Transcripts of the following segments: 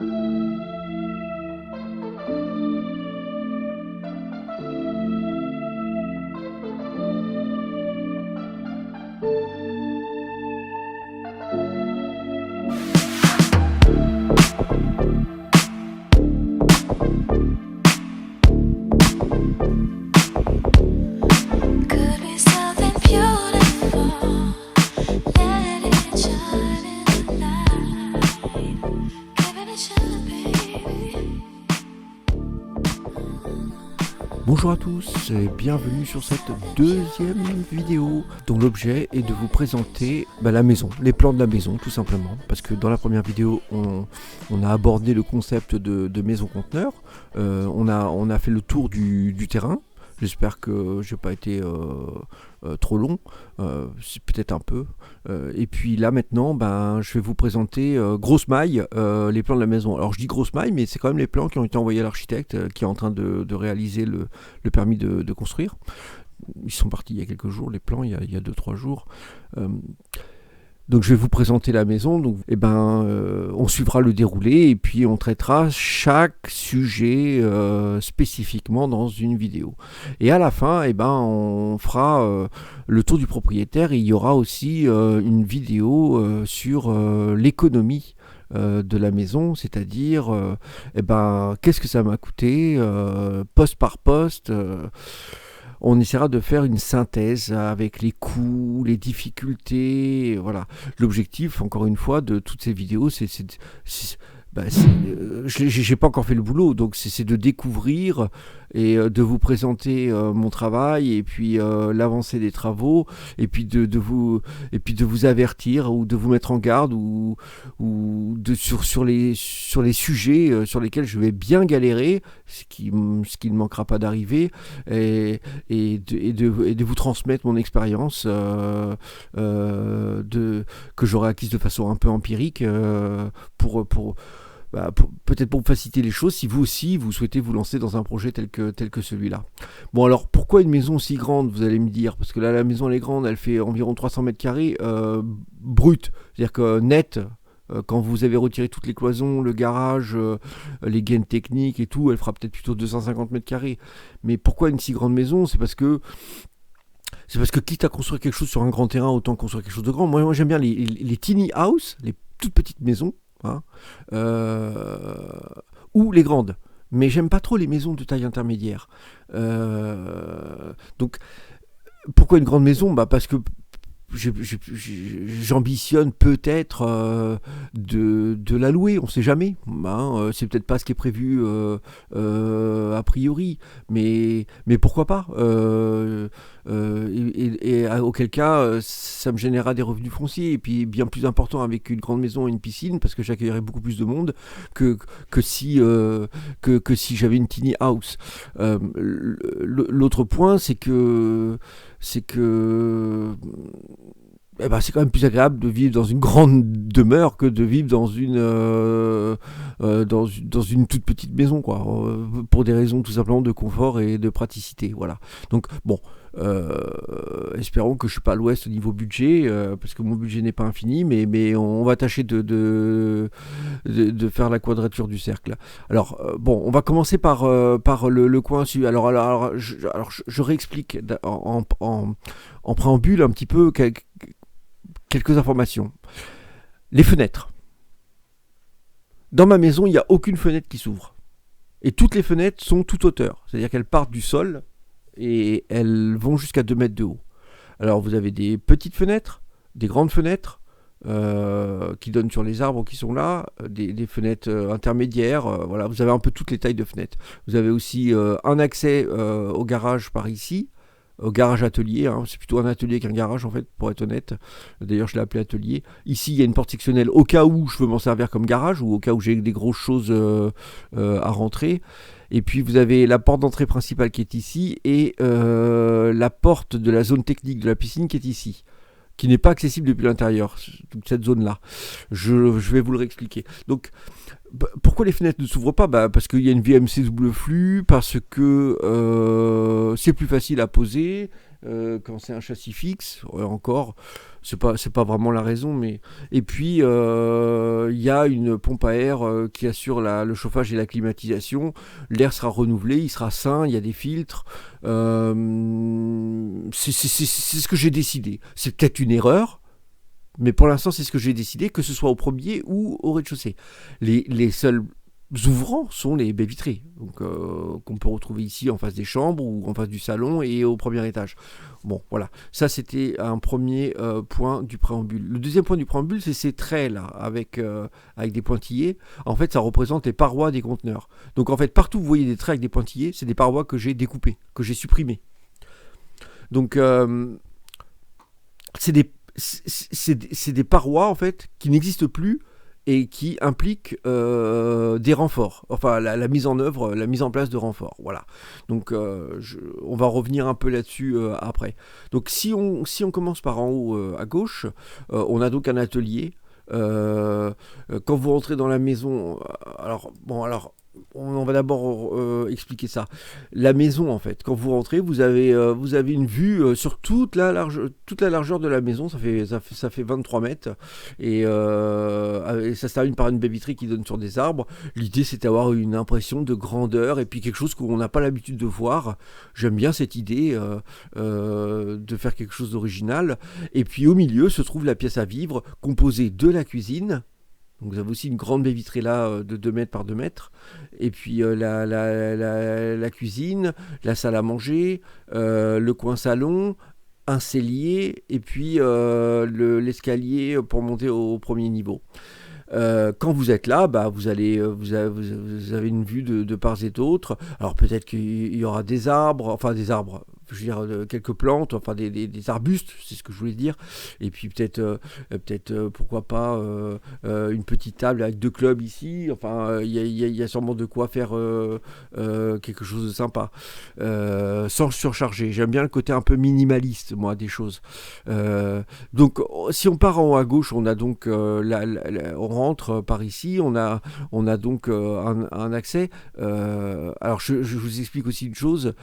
Could be something beautiful. Let it shine in the night. Give it a shot, baby. Bonjour à tous et bienvenue sur cette deuxième vidéo dont l'objet est de vous présenter la maison, les plans de la maison tout simplement. Parce que dans la première vidéo, on a abordé le concept de maison conteneur, on a fait le tour du terrain. J'espère que je n'ai pas été trop long, c'est peut-être un peu. Et puis là maintenant, je vais vous présenter grosse maille les plans de la maison. Alors je dis grosse maille, mais c'est quand même les plans qui ont été envoyés à l'architecte qui est en train de réaliser le permis de construire. Ils sont partis il y a quelques jours, les plans, il y a 2-3 jours. Donc je vais vous présenter la maison, donc on suivra le déroulé et puis on traitera chaque sujet spécifiquement dans une vidéo. Et à la fin, on fera le tour du propriétaire et il y aura aussi une vidéo sur l'économie de la maison, c'est-à-dire qu'est-ce que ça m'a coûté poste par poste. On essaiera de faire une synthèse avec les coûts, les difficultés, voilà. L'objectif, encore une fois, de toutes ces vidéos, j'ai pas encore fait le boulot, donc c'est de découvrir et de vous présenter mon travail et puis l'avancée des travaux et puis de vous avertir ou de vous mettre en garde sur les sujets sur lesquels je vais bien galérer, ce qui ne manquera pas d'arriver et de vous transmettre mon expérience que j'aurai acquise de façon un peu empirique peut-être pour faciliter les choses si vous aussi vous souhaitez vous lancer dans un projet tel que celui-là. Bon, alors pourquoi une maison si grande, vous allez me dire, parce que là la maison elle est grande, elle fait environ 300 mètres carrés brut, c'est-à-dire que net, quand vous avez retiré toutes les cloisons, le garage, les gaines techniques et tout, elle fera peut-être plutôt 250 mètres carrés. Mais pourquoi une si grande maison ? C'est parce que quitte à construire quelque chose sur un grand terrain, autant construire quelque chose de grand. Moi j'aime bien les tiny house, les toutes petites maisons, ou les grandes, mais j'aime pas trop les maisons de taille intermédiaire. Donc pourquoi une grande maison ? Parce que j'ambitionne peut-être de la louer, on sait jamais, c'est peut-être pas ce qui est prévu a priori, mais pourquoi pas, auquel cas ça me générera des revenus fonciers et puis bien plus important avec une grande maison et une piscine parce que j'accueillerai beaucoup plus de monde que si j'avais une tiny house. L'autre point c'est que c'est quand même plus agréable de vivre dans une grande demeure que de vivre dans une toute petite maison, quoi, pour des raisons tout simplement de confort et de praticité, voilà. Donc bon, espérons que je suis pas à l'ouest au niveau budget, parce que mon budget n'est pas infini, mais on va tâcher de faire la quadrature du cercle. Alors on va commencer par le coin sud. Alors je réexplique en préambule un petit peu quelques informations. Les fenêtres. Dans ma maison, il n'y a aucune fenêtre qui s'ouvre. Et toutes les fenêtres sont toute hauteur. C'est-à-dire qu'elles partent du sol et elles vont jusqu'à 2 mètres de haut. Alors vous avez des petites fenêtres, des grandes fenêtres qui donnent sur les arbres qui sont là, des fenêtres intermédiaires, voilà, vous avez un peu toutes les tailles de fenêtres. Vous avez aussi un accès au garage par ici, au garage atelier, c'est plutôt un atelier qu'un garage en fait, pour être honnête. D'ailleurs je l'ai appelé atelier. Ici il y a une porte sectionnelle au cas où je veux m'en servir comme garage ou au cas où j'ai des grosses choses à rentrer. Et puis vous avez la porte d'entrée principale qui est ici et la porte de la zone technique de la piscine qui est ici, qui n'est pas accessible depuis l'intérieur, toute cette zone-là. Je vais vous le réexpliquer. Donc, pourquoi les fenêtres ne s'ouvrent pas ? Parce qu'il y a une VMC double flux, parce que c'est plus facile à poser, quand c'est un châssis fixe. Encore, c'est pas vraiment la raison, mais et puis il y a une pompe à air qui assure le chauffage et la climatisation. L'air sera renouvelé, il sera sain, il y a des filtres. C'est ce que j'ai décidé. C'est peut-être une erreur. Mais pour l'instant, c'est ce que j'ai décidé, que ce soit au premier ou au rez-de-chaussée. Les seuls ouvrants sont les baies vitrées, donc, qu'on peut retrouver ici en face des chambres ou en face du salon et au premier étage. Bon, voilà. Ça, c'était un premier point du préambule. Le deuxième point du préambule, c'est ces traits-là, avec des pointillés. En fait, ça représente les parois des conteneurs. Donc, en fait, partout où vous voyez des traits avec des pointillés, c'est des parois que j'ai découpées, que j'ai supprimées. Donc, c'est des parois en fait qui n'existent plus et qui impliquent des renforts, enfin la mise en œuvre, la mise en place de renforts. Voilà. Donc on va revenir un peu là-dessus après. Donc si on commence par en haut à gauche, on a donc un atelier. Quand vous rentrez dans la maison, on va d'abord expliquer ça. La maison, en fait, quand vous rentrez, vous avez une vue sur toute la largeur de la maison. Ça fait 23 mètres. Et ça se termine par une baie vitrée qui donne sur des arbres. L'idée, c'est d'avoir une impression de grandeur et puis quelque chose qu'on n'a pas l'habitude de voir. J'aime bien cette idée de faire quelque chose d'original. Et puis au milieu se trouve la pièce à vivre, composée de la cuisine. Donc vous avez aussi une grande baie vitrée là de 2 mètres par 2 mètres. Et puis la cuisine, la salle à manger, le coin salon, un cellier et puis l'escalier pour monter au premier niveau. Quand vous êtes là, vous avez une vue de part et d'autre. Alors peut-être qu'il y aura des arbres, je veux dire quelques plantes, enfin des arbustes, c'est ce que je voulais dire. Et puis peut-être pourquoi pas une petite table avec 2 clubs ici. Enfin, il y a sûrement de quoi faire quelque chose de sympa, sans surcharger. J'aime bien le côté un peu minimaliste, moi, des choses. Donc, si on part en haut à gauche, on a donc on rentre par ici, on a donc un accès. Alors, je vous explique aussi une chose,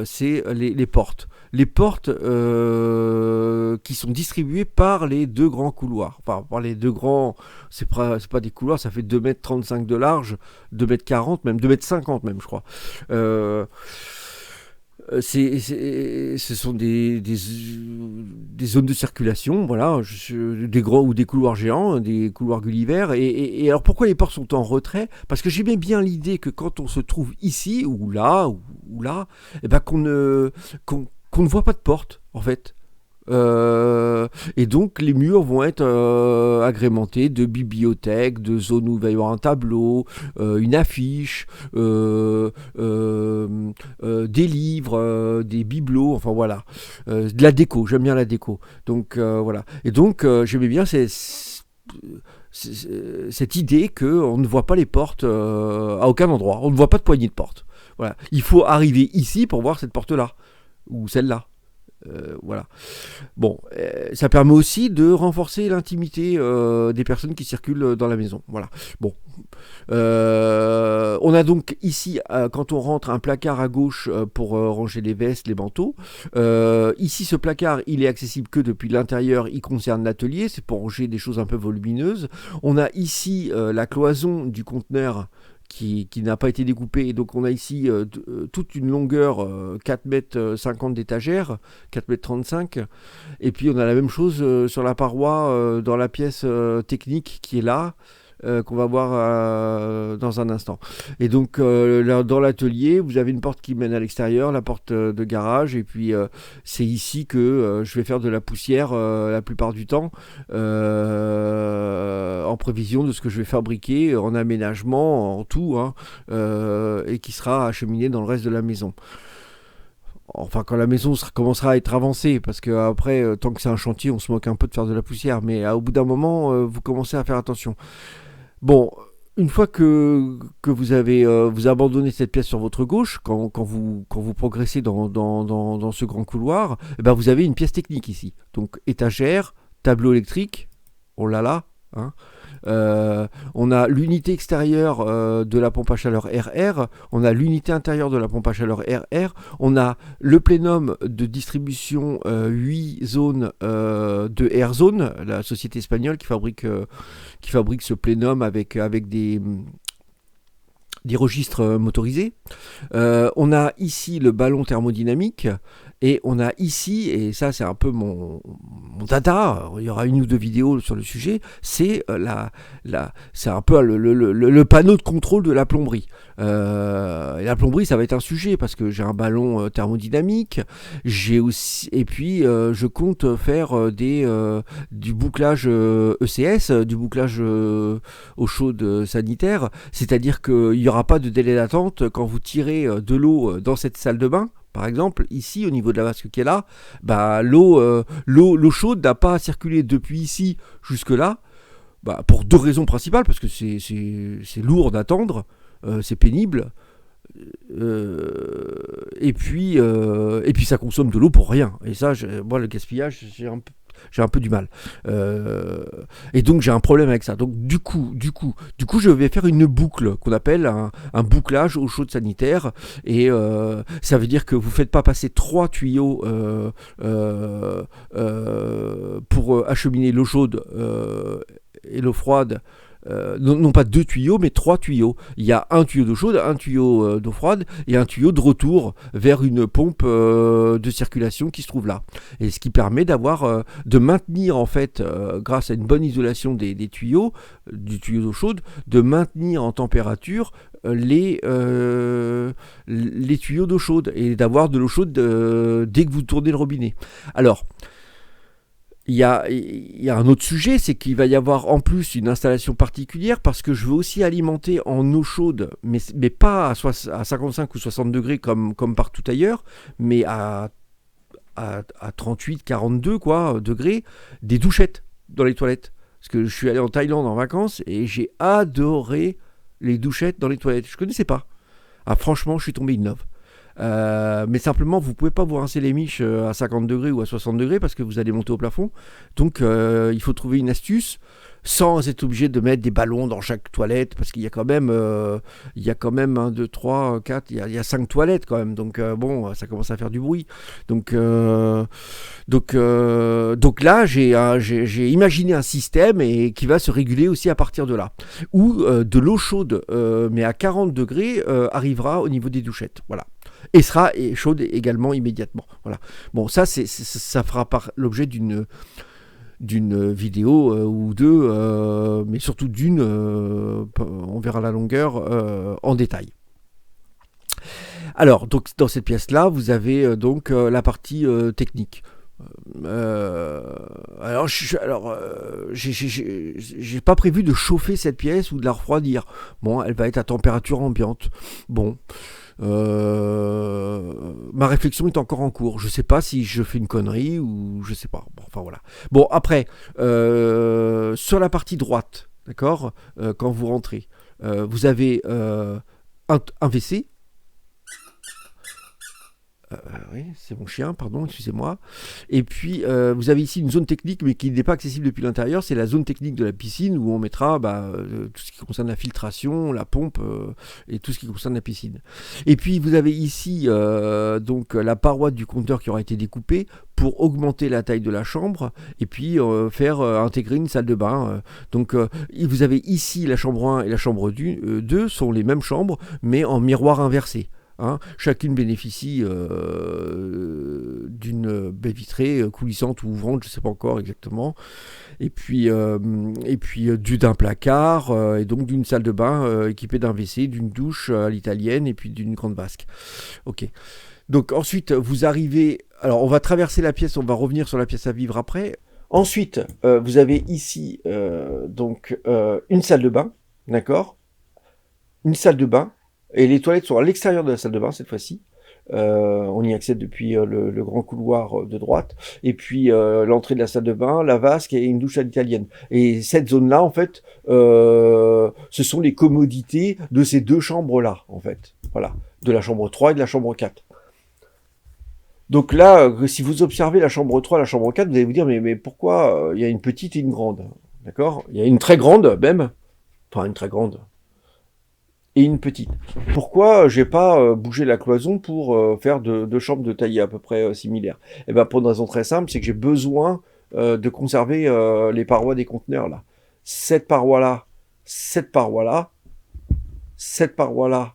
c'est les portes. Les portes qui sont distribuées par les 2 grands couloirs. Enfin, par les 2 grands... C'est pas des couloirs, ça fait 2,35 m de large, 2,40 m, même 2,50 m même, je crois. Ce sont des zones de circulation, voilà, des grands ou des couloirs géants, des couloirs Gulliver. Et alors pourquoi les portes sont en retrait ? Parce que j'aimais bien l'idée que quand on se trouve ici ou là, qu'on ne voit pas de porte en fait. Et donc les murs vont être agrémentés de bibliothèques, de zones où il va y avoir un tableau, une affiche, des livres, des bibelots, enfin voilà, de la déco. J'aime bien la déco. Donc voilà. Et donc j'aimais bien cette idée qu'on ne voit pas les portes à aucun endroit. On ne voit pas de poignée de porte. Voilà. Il faut arriver ici pour voir cette porte-là ou celle-là. Voilà. Bon, ça permet aussi de renforcer l'intimité des personnes qui circulent dans la maison. Voilà. Bon. On a donc ici, quand on rentre, un placard à gauche pour ranger les vestes, les manteaux. Ici, ce placard, il est accessible que depuis l'intérieur. Il concerne l'atelier. C'est pour ranger des choses un peu volumineuses. On a ici la cloison du conteneur qui n'a pas été découpé, et donc on a ici toute une longueur 4,50 m d'étagère, 4,35 m, et puis on a la même chose sur la paroi dans la pièce technique qui est là, qu'on va voir dans un instant. Et donc là, dans l'atelier, vous avez une porte qui mène à l'extérieur, la porte de garage, et puis c'est ici que je vais faire de la poussière la plupart du temps, en prévision de ce que je vais fabriquer en aménagement, en tout, et qui sera acheminé dans le reste de la maison. Enfin, quand la maison commencera à être avancée, parce qu'après, tant que c'est un chantier, on se moque un peu de faire de la poussière, mais au bout d'un moment, vous commencez à faire attention. Bon, une fois que vous avez vous abandonnez cette pièce sur votre gauche, quand vous progressez dans ce grand couloir, vous avez une pièce technique ici. Donc étagère, tableau électrique, oh là là, hein, On a l'unité extérieure de la pompe à chaleur RR, on a l'unité intérieure de la pompe à chaleur RR, on a le plénum de distribution 8 zones de AirZone, la société espagnole qui fabrique ce plénum avec des registres motorisés. On a ici le ballon thermodynamique et on a ici, et ça c'est un peu mon dada, il y aura une ou deux vidéos sur le sujet, c'est c'est un peu le panneau de contrôle de la plomberie. Et la plomberie ça va être un sujet parce que j'ai un ballon thermodynamique, j'ai aussi, et puis je compte faire du bouclage ECS, du bouclage eau chaude sanitaire, c'est-à-dire qu'il n'y aura pas de délai d'attente quand vous tirez de l'eau dans cette salle de bain. Par exemple, ici, au niveau de la vasque qui est là, bah, l'eau chaude n'a pas à circuler depuis ici jusque là, bah, pour deux raisons principales, parce que c'est lourd d'attendre, c'est pénible, et puis ça consomme de l'eau pour rien. Et ça, moi, le gaspillage, j'ai un peu du mal. Et donc j'ai un problème avec ça. Donc du coup, je vais faire une boucle qu'on appelle un bouclage eau chaude sanitaire. Et ça veut dire que vous ne faites pas passer 3 tuyaux pour acheminer l'eau chaude et l'eau froide. Non pas 2 tuyaux, mais 3 tuyaux. Il y a un tuyau d'eau chaude, un tuyau d'eau froide et un tuyau de retour vers une pompe de circulation qui se trouve là. Et ce qui permet de maintenir en fait, grâce à une bonne isolation des tuyaux, du tuyau d'eau chaude, de maintenir en température les tuyaux d'eau chaude et d'avoir de l'eau chaude dès que vous tournez le robinet. Alors, il y a un autre sujet, c'est qu'il va y avoir en plus une installation particulière parce que je veux aussi alimenter en eau chaude, mais pas à 55 ou 60 degrés comme partout ailleurs, mais à 38, 42 degrés, des douchettes dans les toilettes. Parce que je suis allé en Thaïlande en vacances et j'ai adoré les douchettes dans les toilettes. Je ne connaissais pas. Ah, franchement, je suis tombé in love. Mais simplement vous pouvez pas vous rincer les miches à 50 degrés ou à 60 degrés parce que vous allez monter au plafond, donc il faut trouver une astuce sans être obligé de mettre des ballons dans chaque toilette parce qu'il y a quand même 1, 2, 3, 4, il y a 5 toilettes quand même, donc bon, ça commence à faire du bruit, donc là j'ai imaginé un système et qui va se réguler aussi à partir de là, où de l'eau chaude mais à 40 degrés arrivera au niveau des douchettes, voilà, et sera chaude également immédiatement. Voilà. Bon, ça fera l'objet d'une vidéo ou deux, mais surtout d'une, on verra la longueur en détail. Alors, donc dans cette pièce-là, vous avez donc la partie technique. Alors, j'ai pas prévu de chauffer cette pièce ou de la refroidir. Bon, elle va être à température ambiante. Bon. Ma réflexion est encore en cours. Je sais pas si je fais une connerie ou je sais pas. Bon, enfin voilà. Bon, après, sur la partie droite, d'accord, quand vous rentrez, vous avez un WC. Oui, c'est mon chien, pardon, excusez-moi. Et puis, vous avez ici une zone technique, mais qui n'est pas accessible depuis l'intérieur. C'est la zone technique de la piscine où on mettra tout ce qui concerne la filtration, la pompe et tout ce qui concerne la piscine. Et puis, vous avez ici donc la paroi du compteur qui aura été découpée pour augmenter la taille de la chambre et puis faire intégrer une salle de bain. Donc, vous avez ici la chambre 1 et la chambre 2 sont les mêmes chambres, mais en miroir inversé. Hein, chacune bénéficie d'une baie vitrée coulissante ou ouvrante, je ne sais pas encore exactement, et puis d'un placard et donc d'une salle de bain équipée d'un WC, d'une douche à l'italienne et puis d'une grande vasque. Ok. Donc ensuite vous arrivez, alors on va traverser la pièce, on va revenir sur la pièce à vivre après. Ensuite vous avez ici donc une salle de bain, d'accord, une salle de bain. Et les toilettes sont à l'extérieur de la salle de bain cette fois-ci. On y accède depuis le grand couloir de droite. Et puis l'entrée de la salle de bain, la vasque et une douche à l'italienne. Et cette zone-là, en fait, ce sont les commodités de ces deux chambres-là, en fait. Voilà. De la chambre 3 et de la chambre 4. Donc là, si vous observez la chambre 3 et la chambre 4, vous allez vous dire, mais pourquoi il y a une petite et une grande ? d'accord? Il y a une très grande même, enfin une très grande, et une petite. Pourquoi j'ai pas bougé la cloison pour faire deux chambres de taille à peu près similaires? Eh ben pour une raison très simple, c'est que j'ai besoin de conserver les parois des conteneurs là. Cette paroi là, cette paroi là, cette paroi là,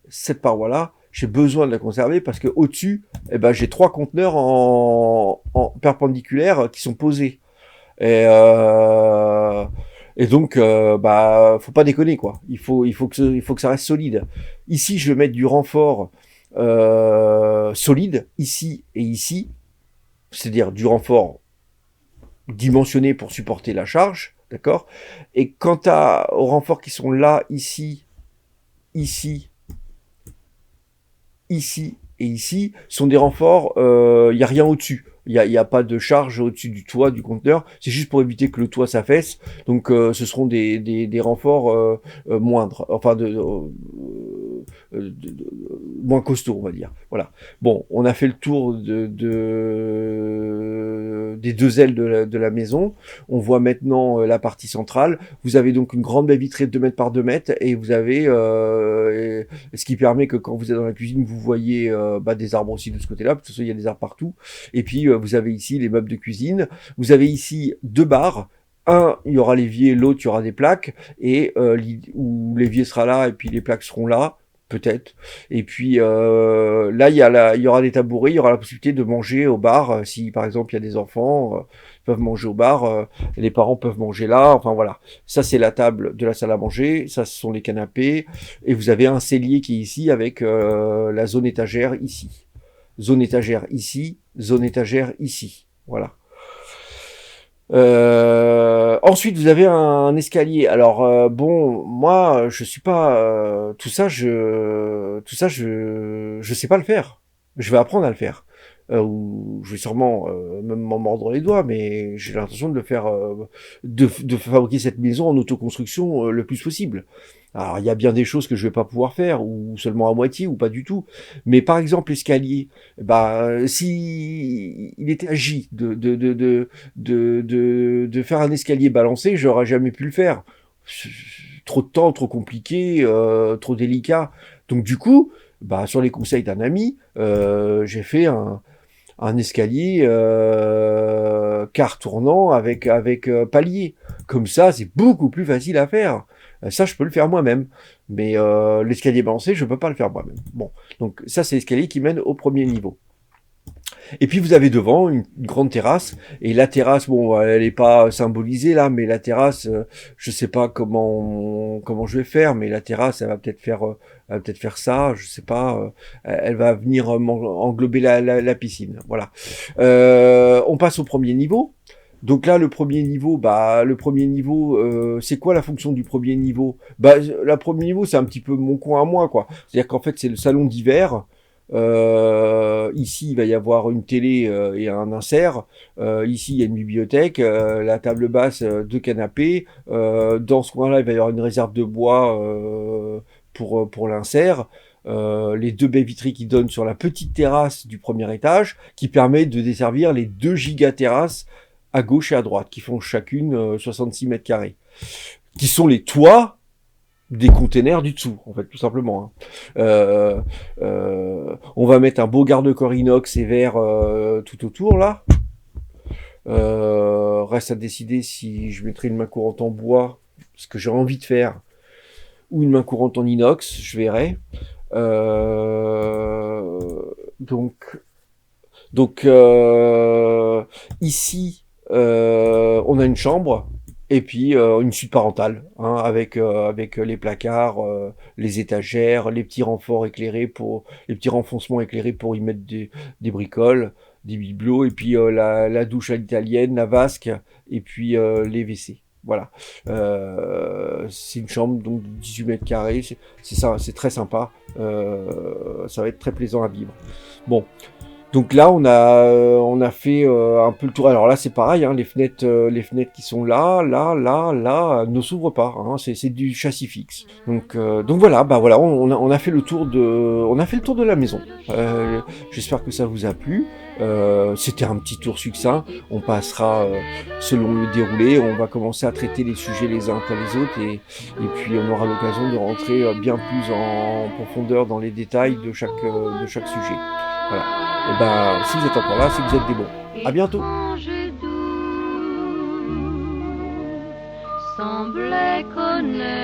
cette paroi là, j'ai besoin de la conserver parce que au-dessus, eh ben j'ai 3 conteneurs en perpendiculaire qui sont posés. Et, euh, et donc, bah, faut pas déconner, quoi. Il faut que ça reste solide. Ici, je vais mettre du renfort solide, ici et ici. C'est-à-dire du renfort dimensionné pour supporter la charge, d'accord? Et quant aux renforts qui sont là, ici, ici, ici et ici, sont des renforts, il n'y a rien au-dessus. Y a pas de charge au-dessus du toit du conteneur. C'est juste pour éviter que le toit s'affaisse. Donc, ce seront des renforts moindres, enfin moins costauds, on va dire. Voilà. Bon, on a fait le tour des deux ailes de la maison. On voit maintenant la partie centrale. Vous avez donc une grande baie vitrée de 2 mètres par 2 mètres et vous avez ce qui permet que quand vous êtes dans la cuisine, vous voyez des arbres aussi de ce côté-là, parce que il y a des arbres partout. Et puis vous avez ici les meubles de cuisine. Vous avez ici 2 bars. Un, il y aura l'évier, l'autre, il y aura des plaques, et où l'évier sera là, et puis les plaques seront là, peut-être. Et puis là, il y aura des tabourets, il y aura la possibilité de manger au bar. Si par exemple il y a des enfants, ils peuvent manger au bar, les parents peuvent manger là, enfin voilà. Ça c'est la table de la salle à manger, ça ce sont les canapés, et vous avez un cellier qui est ici avec la zone étagère ici. Zone étagère ici, zone étagère ici. Voilà. Ensuite, vous avez un escalier. Alors bon, moi, je suis pas je sais pas le faire. Je vais apprendre à le faire. Ou je vais sûrement même m'en mordre les doigts, mais j'ai l'intention de le faire, de fabriquer cette maison en autoconstruction le plus possible. Alors, il y a bien des choses que je vais pas pouvoir faire, ou seulement à moitié, ou pas du tout. Mais par exemple, l'escalier, bah, si il était agi de faire un escalier balancé, j'aurais jamais pu le faire. Trop de temps, trop compliqué, trop délicat. Donc du coup, bah, sur les conseils d'un ami, j'ai fait un escalier quart tournant avec palier. Comme ça, c'est beaucoup plus facile à faire. Ça, je peux le faire moi-même. Mais l'escalier balancé, je peux pas le faire moi-même. Bon, donc ça, c'est l'escalier qui mène au premier niveau. Et puis vous avez devant une grande terrasse, et la terrasse, bon, elle est pas symbolisée là, mais la terrasse, je sais pas comment je vais faire, mais la terrasse, elle va peut-être faire ça, je sais pas, elle va venir englober la piscine, voilà. On passe au premier niveau. Donc là, le premier niveau, c'est quoi la fonction du premier niveau? Bah, le premier niveau, c'est un petit peu mon coin à moi, quoi. C'est-à-dire qu'en fait, c'est le salon d'hiver. Ici, il va y avoir une télé et un insert. Ici, il y a une bibliothèque, la table basse, 2 canapés. Dans ce coin-là, il va y avoir une réserve de bois pour l'insert. Les 2 baies vitrées qui donnent sur la petite terrasse du premier étage, qui permet de desservir les 2 giga-terrasses à gauche et à droite, qui font chacune 66 mètres carrés, qui sont les toits des containers du dessous, en fait, tout simplement. On va mettre un beau garde-corps inox et verre tout autour, là. Reste à décider si je mettrai une main courante en bois, ce que j'ai envie de faire, ou une main courante en inox, je verrai. Donc ici, on a une chambre et puis une suite parentale, hein, avec les placards, les étagères, les petits renfoncements éclairés pour y mettre des bricoles, des bibelots, et puis la douche à l'italienne, la vasque, et puis les WC. Voilà. C'est une chambre donc de 18 mètres carrés, c'est ça, c'est très sympa. Ça va être très plaisant à vivre. Bon. Donc là, on a fait un peu le tour. Alors là, c'est pareil, hein, les fenêtres qui sont là, ne s'ouvrent pas. Hein, c'est du châssis fixe. Donc voilà, bah voilà, on a fait le tour de la maison. J'espère que ça vous a plu. C'était un petit tour succinct. On passera selon le déroulé. On va commencer à traiter les sujets les uns après les autres et puis on aura l'occasion de rentrer bien plus en profondeur dans les détails de chaque sujet. Voilà. Et ben, si vous êtes encore là, c'est que vous êtes des bons. À bientôt. Étrange et doux, semblait connaître